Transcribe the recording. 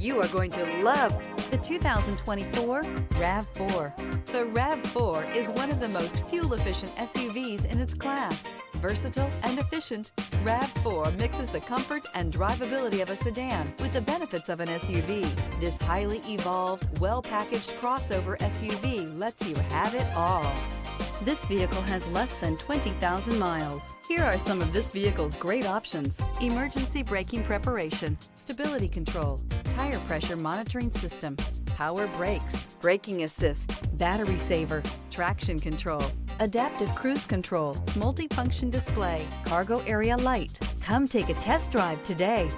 You are going to love the 2024 RAV4. The RAV4 is one of the most fuel-efficient SUVs in its class. Versatile and efficient, RAV4 mixes the comfort and drivability of a sedan with the benefits of an SUV. This highly evolved, well-packaged crossover SUV lets you have it all. This vehicle has less than 20,000 miles. Here are some of this vehicle's great options: emergency braking preparation, stability control, tire pressure monitoring system, power brakes, braking assist, battery saver, traction control, adaptive cruise control, multifunction display, cargo area light. Come take a test drive today.